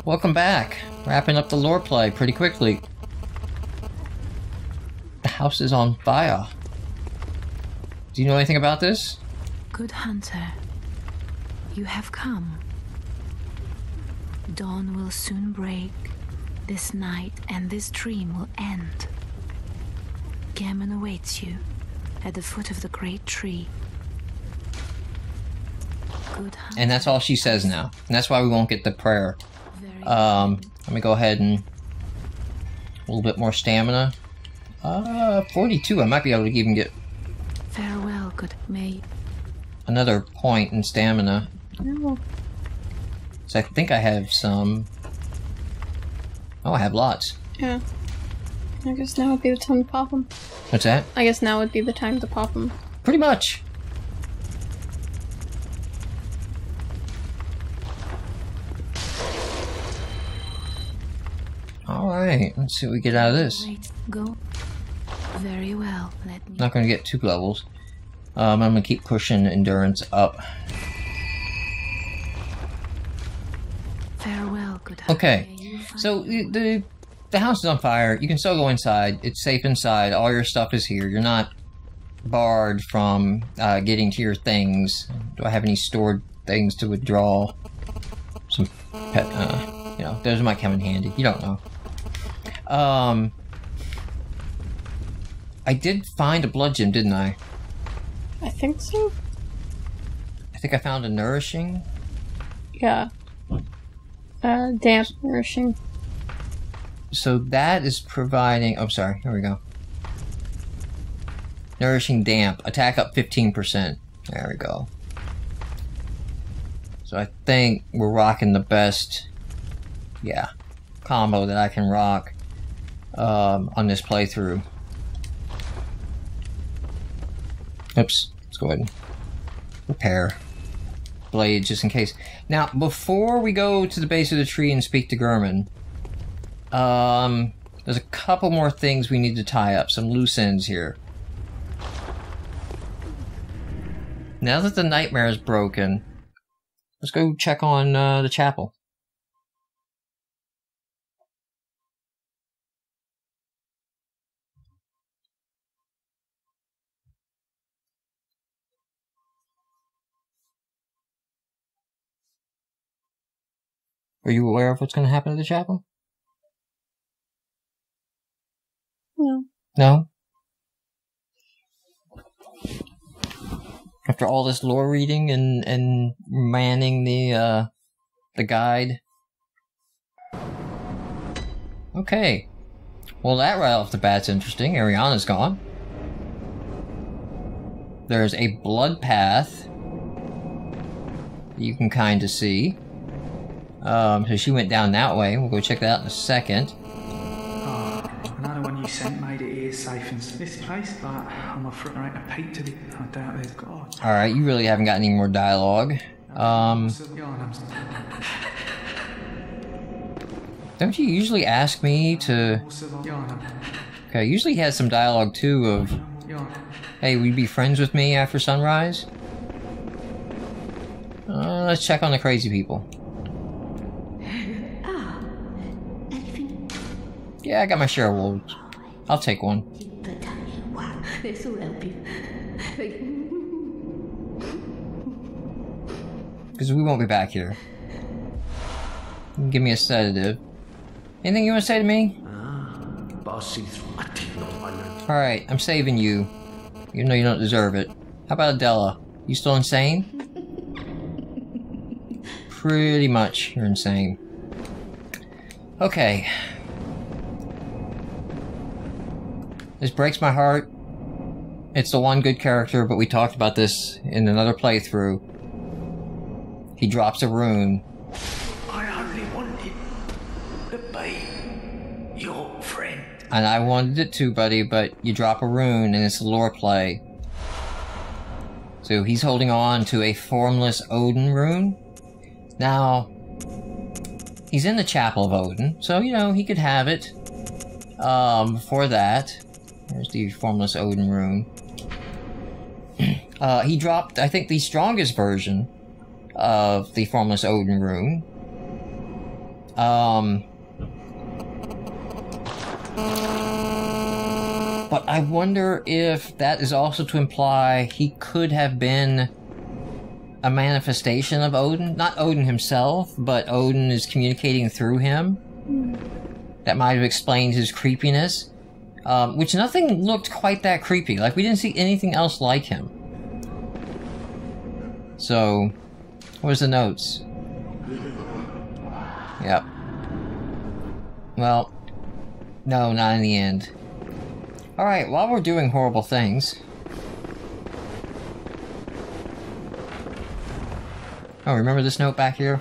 Welcome back. Wrapping up the lore play pretty quickly. The house is on fire. Do you know anything about this? Good hunter, you have come. Dawn will soon break. This night and this dream will end. Gammon awaits you at the foot of the great tree. Good hunter. And that's all she says now. And that's why we won't get the prayer. Let me go ahead and... a little bit more stamina. 42. I might be able to even get... Farewell, good May. another point in stamina. No. So I think I have some... oh, I have lots. Yeah. I guess now would be the time to pop them. What's that? I guess now would be the time to pop them. Pretty much. Alright, let's see what we get out of this. Wait, go. Very well, let me... Not gonna get 2 levels. I'm gonna keep pushing endurance up. Farewell, good hunter. Okay, so the house is on fire. You can still go inside. It's safe inside. All your stuff is here. You're not barred from getting to your things. Do I have any stored things to withdraw? Some pet, you know, those might come in handy. You don't know. I did find a blood gem, didn't I? I think so. I think I found a nourishing. Yeah. Damp nourishing. So that is providing... oh, sorry. Here we go. Nourishing damp. Attack up 15%. There we go. So I think we're rocking the best... yeah. Combo that I can rock on this playthrough. Oops. Let's go ahead and repair blade just in case. Now, before we go to the base of the tree and speak to Gurman, there's a couple more things we need to tie up. Some loose ends here. Now that the nightmare is broken, let's go check on the chapel. Are you aware of what's going to happen to the chapel? No. No? After all this lore reading and manning the guide? Okay. Well, that right off the bat's interesting. Ariana's gone. There's a blood path you can kind of see. So she went down that way. We'll go check that out in a second. Oh, another one you sent made it here safe in this place, but I'm afraid I ain't a peep to the... I doubt there's God. Alright, you really haven't got any more dialogue. Don't you usually ask me to... okay, usually he has some dialogue too of... hey, will you be friends with me after sunrise? Let's check on the crazy people. Yeah, I got my share of wolves. I'll take one. Because we won't be back here. Give me a sedative. Anything you want to say to me? Alright, I'm saving you. Even though you don't deserve it. How about Adela? You still insane? Pretty much, you're insane. Okay. This breaks my heart. It's the one good character, but we talked about this in another playthrough. He drops a rune. I only wanted to be your friend. And I wanted it too, buddy, but you drop a rune and it's a lore play. So he's holding on to a formless Odin rune. Now, he's in the Chapel of Odin, so, you know, he could have it. Before that... there's the formless Odin rune. He dropped, I think, the strongest version of the formless Odin rune. But I wonder if that is also to imply he could have been a manifestation of Odin. Not Odin himself, but Odin is communicating through him. That might have explained his creepiness. Which nothing looked quite that creepy. Like, we didn't see anything else like him. So, where's the notes? Yep. Well, no, not in the end. Alright, while we're doing horrible things... Oh, remember this note back here?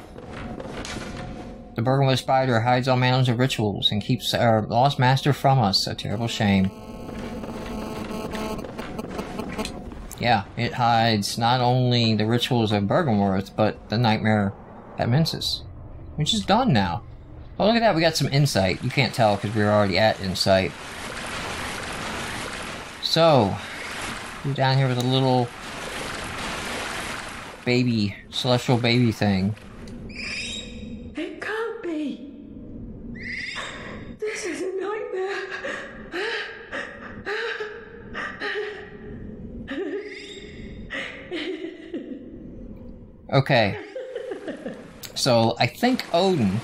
The Bergenwood spider hides all manners of rituals and keeps our lost master from us. A terrible shame. Yeah, it hides not only the rituals of Bergenworth, but the nightmare at Mensis. Which is done now. Oh, look at that, we got some insight. You can't tell because we were already at insight. So, we're down here with a little baby, celestial baby thing. It can't be. This is a nightmare. Okay. So, I think Odin,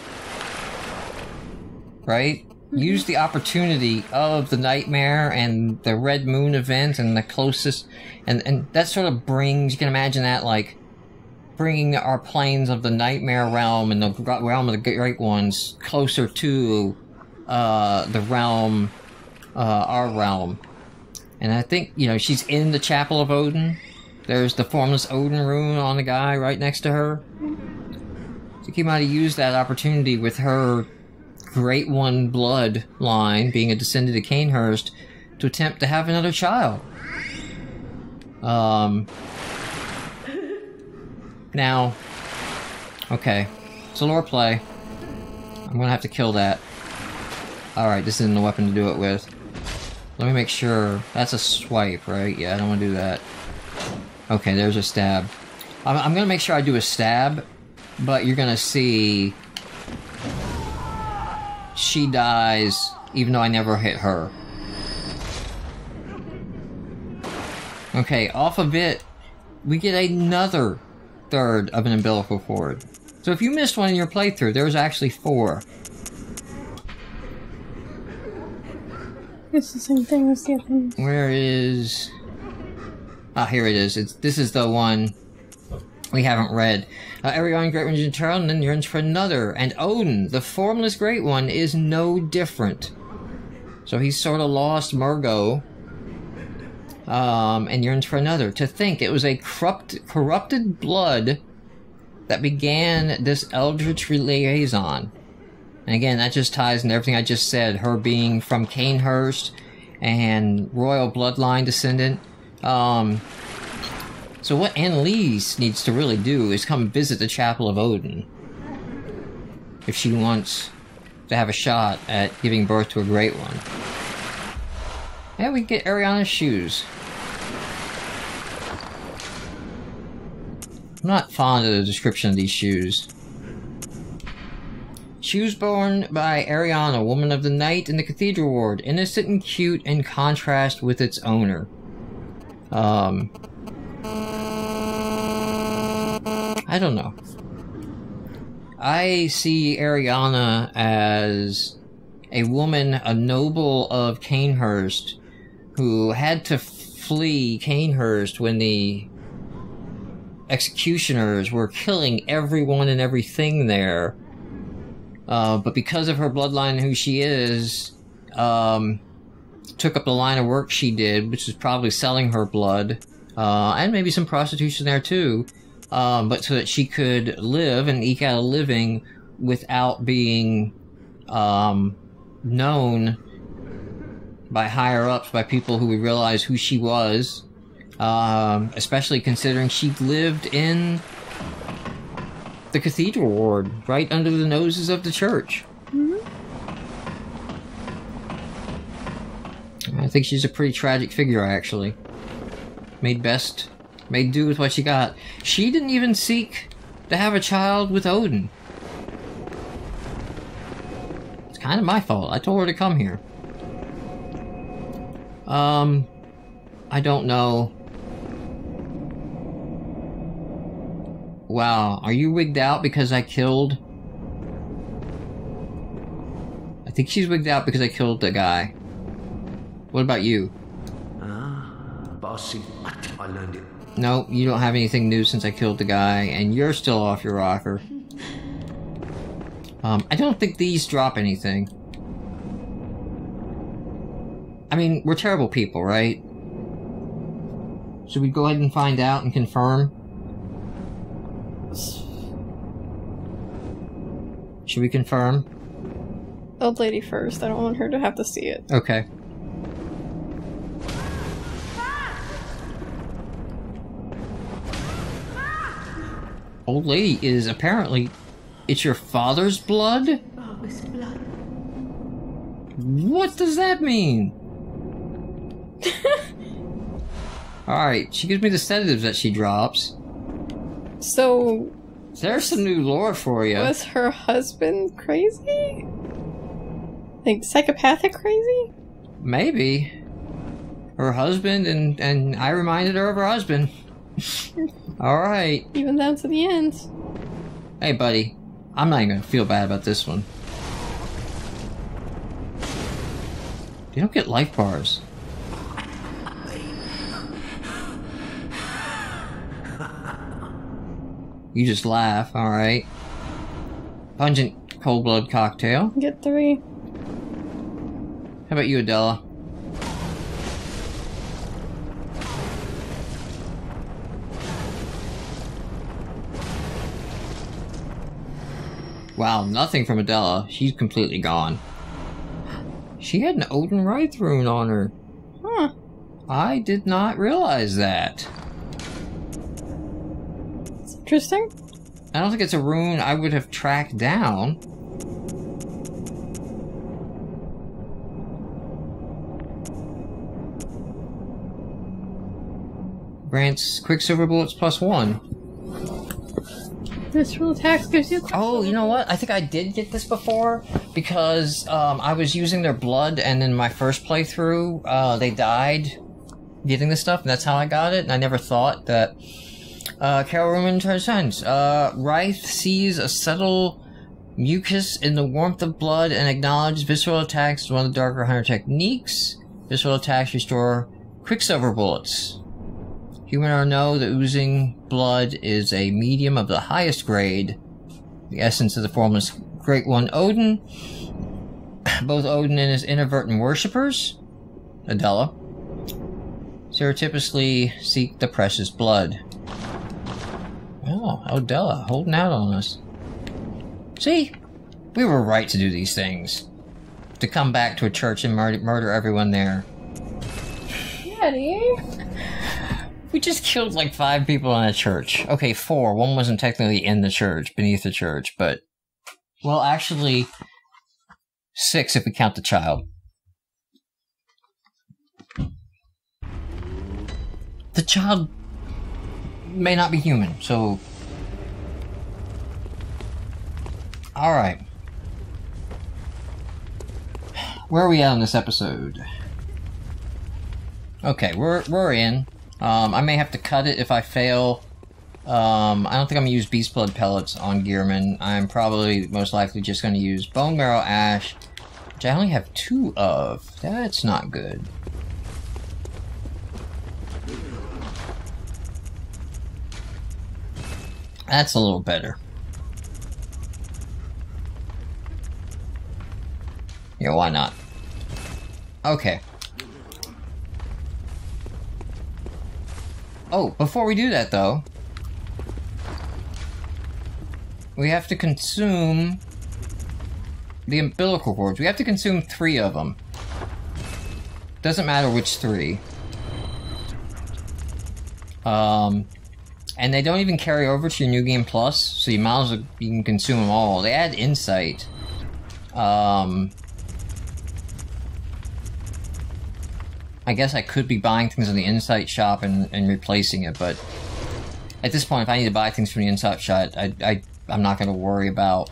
right, used the opportunity of the nightmare and the Red Moon event and the closest, and that sort of brings, you can imagine that, like, bringing our planes of the nightmare realm and the realm of the Great Ones closer to, the realm, our realm. And I think, you know, she's in the Chapel of Odin. There's the Formless Odin rune on the guy right next to her. I think he might have used that opportunity with her Great One bloodline, being a descendant of Cainhurst, to attempt to have another child. Now, okay, it's a lore play. I'm gonna have to kill that. Alright, this isn't the weapon to do it with. Let me make sure. That's a swipe, right? Yeah, I don't want to do that. Okay, there's a stab. I'm gonna make sure I do a stab, but you're gonna see she dies even though I never hit her. Okay, off of it, we get another third of an umbilical cord. So if you missed one in your playthrough, there's actually 4. It's the same thing as the other one. Where is... Ah, here it is. This is the one we haven't read. Arion, Great One, return, and then yearns for another. And Odin, the Formless Great One, is no different. So he's sort of lost Murgo, and yearns for another. To think it was a corrupted blood that began this eldritch liaison. And again, that just ties into everything I just said. Her being from Cainhurst and royal bloodline descendant. So what Annalise needs to really do is come visit the Chapel of Odin. If she wants to have a shot at giving birth to a Great One. And we get Ariana's shoes. I'm not fond of the description of these shoes. Shoes worn by Ariana, woman of the night in the cathedral ward, innocent and cute in contrast with its owner. I don't know. I see Ariana as a woman, a noble of Cainhurst, who had to flee Cainhurst when the executioners were killing everyone and everything there. But because of her bloodline and who she is, took up the line of work she did, which is probably selling her blood, and maybe some prostitution there too, but so that she could live and eke out a living without being known by higher-ups, by people who would realize who she was, especially considering she lived in the cathedral ward, right under the noses of the church. Mm-hmm. I think she's a pretty tragic figure, actually. Made do with what she got. She didn't even seek to have a child with Odin. kind of my fault. I told her to come here. I don't know. Wow, are you wigged out because I killed... I think she's wigged out because I killed the guy. What about you? But I see, I learned it. No, you don't have anything new since I killed the guy, and you're still off your rocker. I don't think these drop anything. I mean, we're terrible people, right? Should we go ahead and find out and confirm? Should we confirm? Old lady first. I don't want her to have to see it. Okay. Old lady is apparently... It's your father's blood? Father's blood. What does that mean? Alright, she gives me the sedatives that she drops. So... There's some new lore for you. Was her husband crazy? Like, psychopathic crazy? Maybe. Her husband, and I reminded her of her husband. Alright. Even down to the end. Hey, buddy. I'm not even gonna feel bad about this one. You don't get life bars. You just laugh, alright. Pungent cold blood cocktail. Get 3. How about you, Adela? Wow, nothing from Adela. She's completely gone. She had an Odin Wraith rune on her. Huh. I did not realize that. It's interesting. I don't think it's a rune I would have tracked down. Grants Quicksilver Bullets +1. Visceral attacks gives you... Oh, you know what? I think I did get this before, because I was using their blood, and in my first playthrough, they died getting this stuff, and that's how I got it, and I never thought that... Carol Ruman transcends. Wraith sees a subtle mucus in the warmth of blood and acknowledges visceral attacks as one of the darker hunter techniques. Visceral attacks restore Quicksilver Bullets. Human or no, the oozing blood is a medium of the highest grade. The essence of the formless Great One Odin. Both Odin and his inadvertent worshippers, Adela, stereotypically seek the precious blood. Oh, Adela, holding out on us. See? We were right to do these things. To come back to a church and murder everyone there. Daddy? We just killed like 5 people in a church. Okay, 4. One wasn't technically in the church, beneath the church, but... Well, actually... 6 if we count the child. The child... may not be human, so... Alright. Where are we at on this episode? Okay, we're in. I may have to cut it if I fail. I don't think I'm gonna use Beast Blood Pellets on Gearman. I'm probably most likely just gonna use Bone Marrow Ash, which I only have 2 of. That's not good. That's a little better. Yeah, why not? Okay. Oh, before we do that, though, we have to consume the umbilical cords. We have to consume 3 of them. Doesn't matter which 3. And they don't even carry over to your New Game Plus, so you might as well, you can consume them all. They add insight. I guess I could be buying things in the Insight shop and replacing it, but at this point, if I need to buy things from the Insight shop, I'm not going to worry about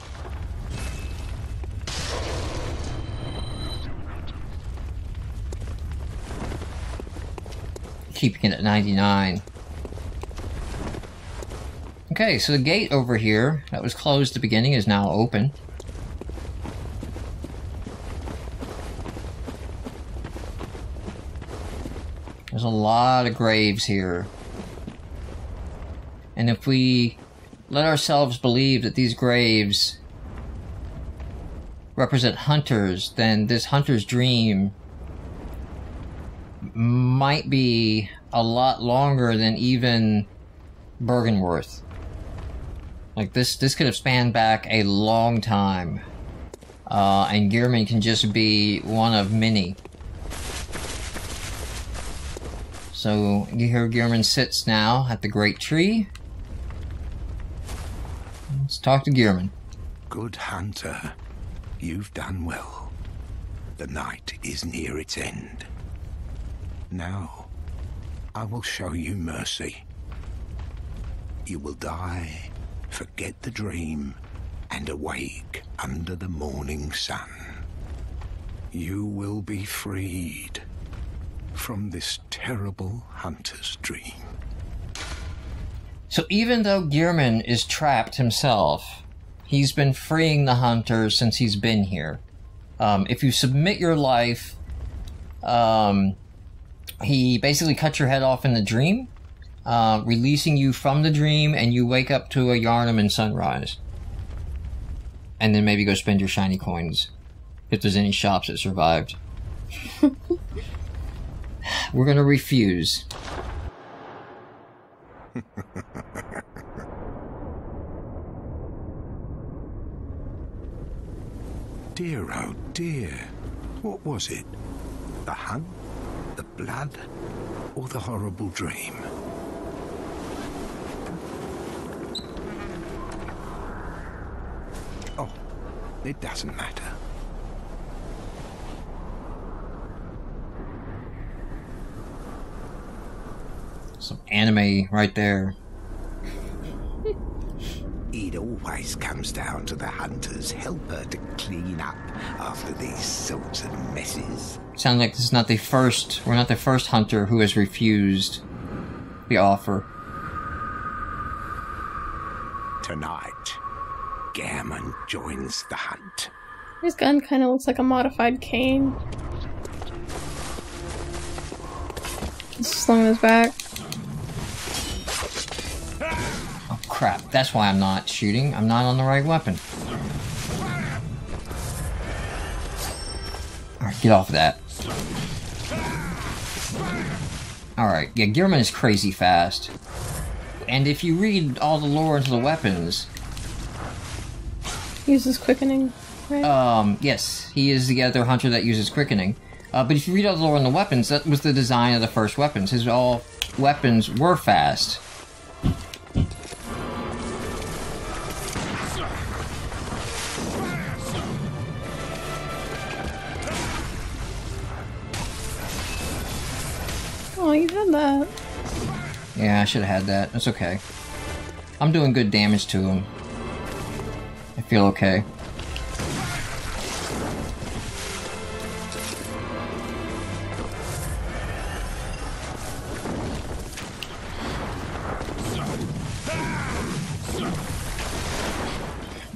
keeping it at 99. Okay, so the gate over here that was closed at the beginning is now open. There's a lot of graves here. And if we let ourselves believe that these graves represent hunters, then this hunter's dream might be a lot longer than even Bergenworth. Like, this could have spanned back a long time. And Gehrman can just be one of many. So, here Gehrman sits now at the Great Tree. Let's talk to Gehrman. Good hunter, you've done well. The night is near its end. Now, I will show you mercy. You will die, forget the dream, and awake under the morning sun. You will be freed from this terrible hunter's dream. So even though Gehrman is trapped himself, he's been freeing the hunter since he's been here. If you submit your life, he basically cuts your head off in the dream, releasing you from the dream, and you wake up to a Yharnam and sunrise. And then maybe go spend your shiny coins, if there's any shops that survived. We're gonna refuse. Dear, oh dear. What was it? The hunt? The blood? Or the horrible dream? Oh, it doesn't matter. Some anime right there. It always comes down to the hunter's helper to clean up after these sorts of messes. Sounds like this is not the first. We're not the first hunter who has refused the offer. Tonight, Gehrman joins the hunt. His gun kind of looks like a modified cane. He's slung in his back. Oh crap, that's why I'm not shooting. I'm not on the right weapon. Alright, get off of that. Alright, yeah, Gehrman is crazy fast. And if you read all the lore into the weapons... Uses quickening, right? Yes, he is the other hunter that uses quickening. But if you read all the lore in the weapons, that was the design of the first weapons. His all weapons were fast. Oh, you had that. Yeah, I should have had that. That's okay. I'm doing good damage to him. I feel okay.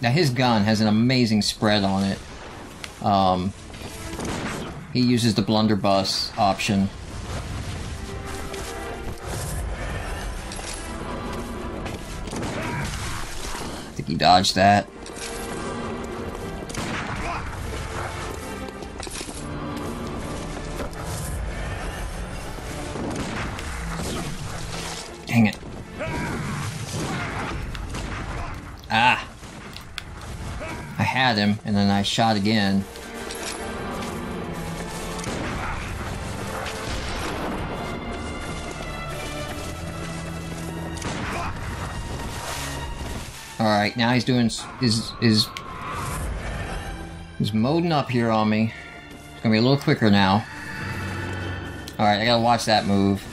Now his gun has an amazing spread on it. He uses the blunderbuss option. I think he dodged that. Dang it. Ah! I had him, and then I shot again. Alright, now he's doing he's moding up here on me. It's gonna be a little quicker now. Alright, I gotta watch that move.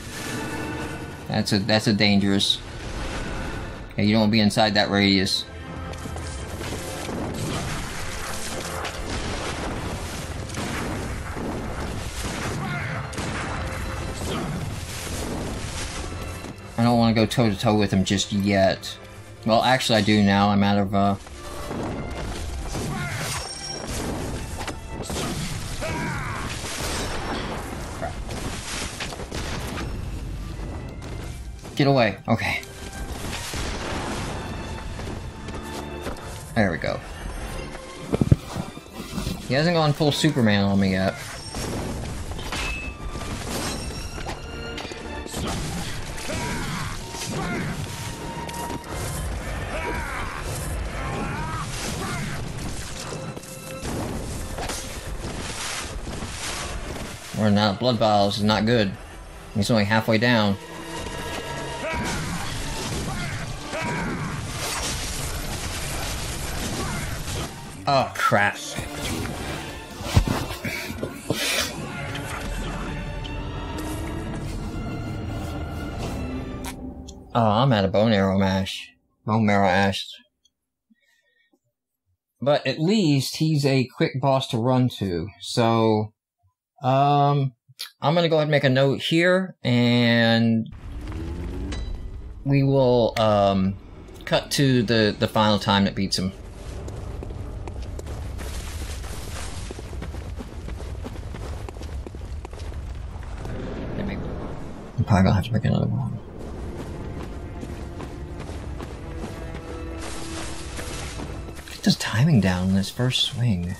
That's a dangerous. Okay, you don't want to be inside that radius. don't want to go toe-to-toe with him just yet. Well, actually I do now. I'm out of, crap. Get away. Okay. There we go. He hasn't gone full Superman on me yet. Running out of blood vials is not good. He's only halfway down. Oh, crap. Oh, I'm out of bone marrow ash. But at least he's a quick boss to run to. So, I'm gonna go ahead and make a note here, and we will, cut to the final time that beats him. I'm probably gonna have to make another one. Get this timing down in this first swing.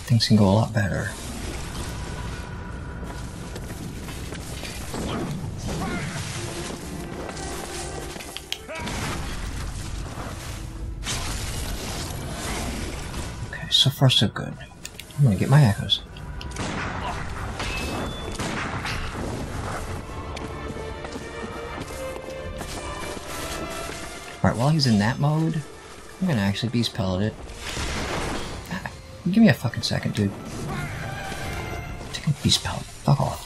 Things can go a lot better. Okay, so far so good. I'm gonna get my echoes. Alright, while he's in that mode, I'm gonna actually beast pellet it. Give me a fucking second, dude. Take a beast pellet. Fuck off.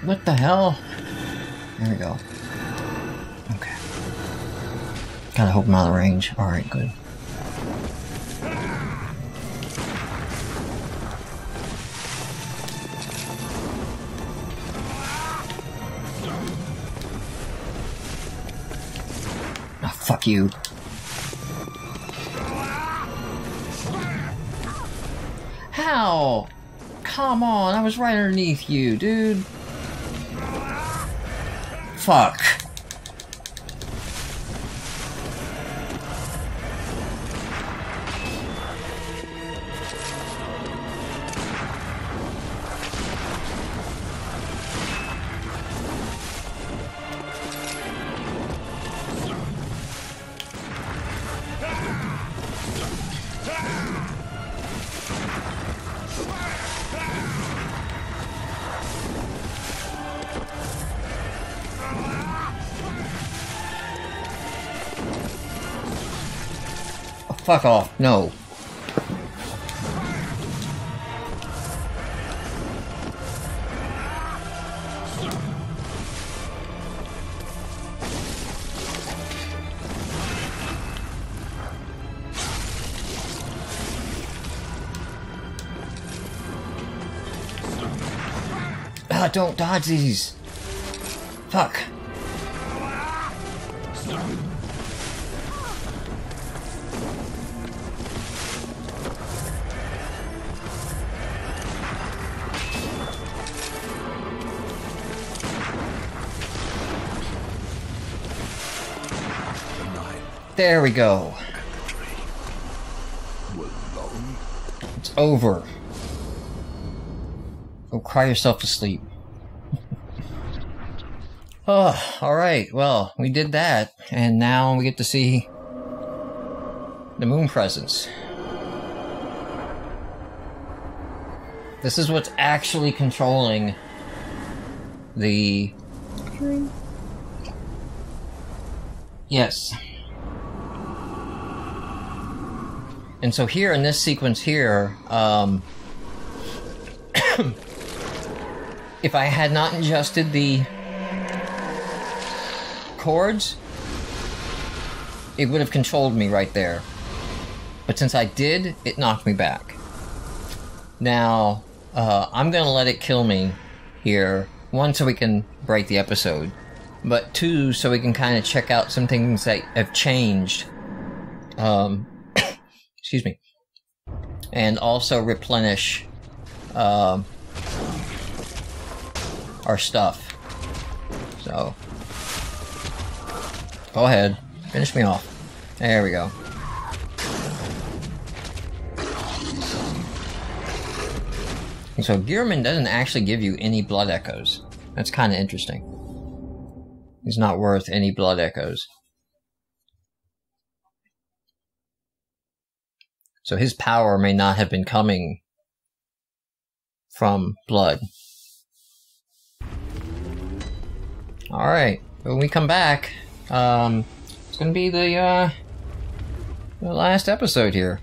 What the hell? There we go. Okay. Gotta hope I'm out of range. Alright, good. Oh, fuck you. How? Come on, I was right underneath you, dude. Fuck. Fuck off. No. Ah, don't dodge these. Fuck. There we go. It's over. Go cry yourself to sleep. Oh, alright, well, we did that, and now we get to see the moon presence. This is what's actually controlling the... Yes. And so here in this sequence here, if I had not ingested the cords, it would have controlled me right there. But since I did, it knocked me back. Now, I'm gonna let it kill me here. One, so we can break the episode. But two, so we can kind of check out some things that have changed. Excuse me. And also replenish our stuff. So, go ahead. Finish me off. There we go. And so Gearman doesn't actually give you any blood echoes. That's kind of interesting. He's not worth any blood echoes. So his power may not have been coming from blood. Alright, when we come back, it's gonna be the last episode here.